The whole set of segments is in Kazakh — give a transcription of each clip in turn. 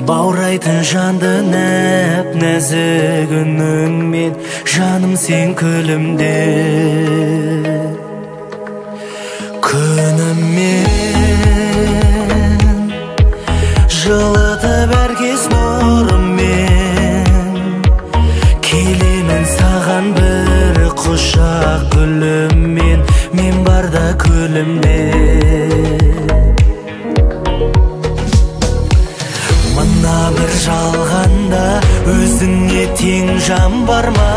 Баурайтын жанды нәп-нәзік үніңмен, жаным сен күлімде. Күніммен жылытып әркез нұрыммен, келемін саған бір құшақ гүліммен, мен барда күлімде. Мына бір жалғанда өзіңе тең жан бар ма?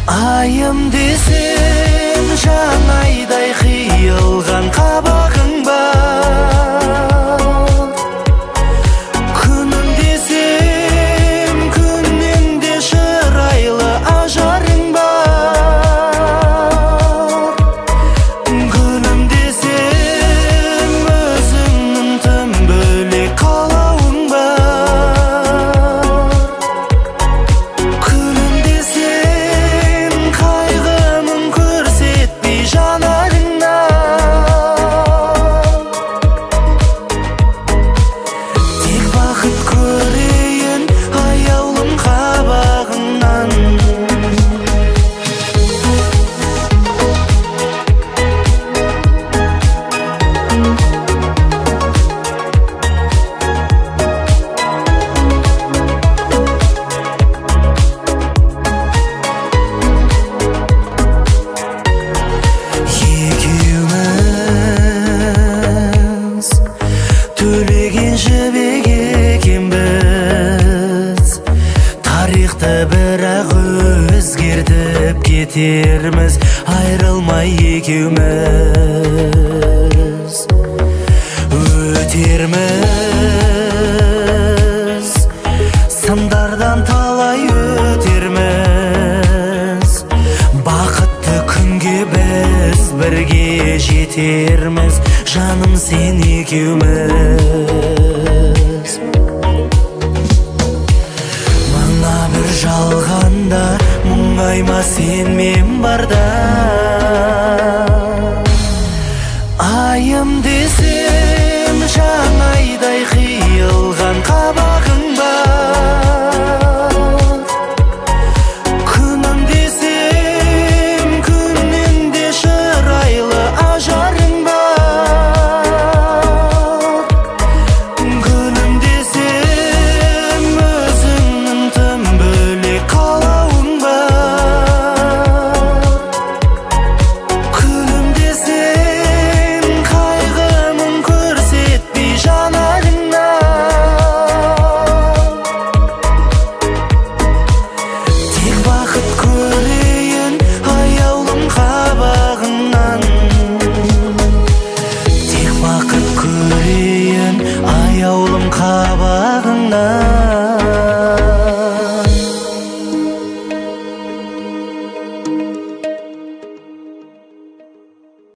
Айым десем жаңайдай қиылған қабағың бар. Күнім десем күннен де шырайлы ажарың бар. Гүлім десем өзіңнің тым бөлек қалауың бар. Күнім десем қайғымын көрсетпей жанарыңнан. Тек бақыт көрейін аяулым қабағыңнан. Екеуміз төлеген жібек екенбіз, тарихты бірақ өзгертіп кетерміз, айрылмай екеуміз өтерміз, сындардан талай өтерміз. Бақытты күнге біз бірге жетерміз, жаным сен екеуміз. Мына бір жалғанда мұңайма сен мен барда.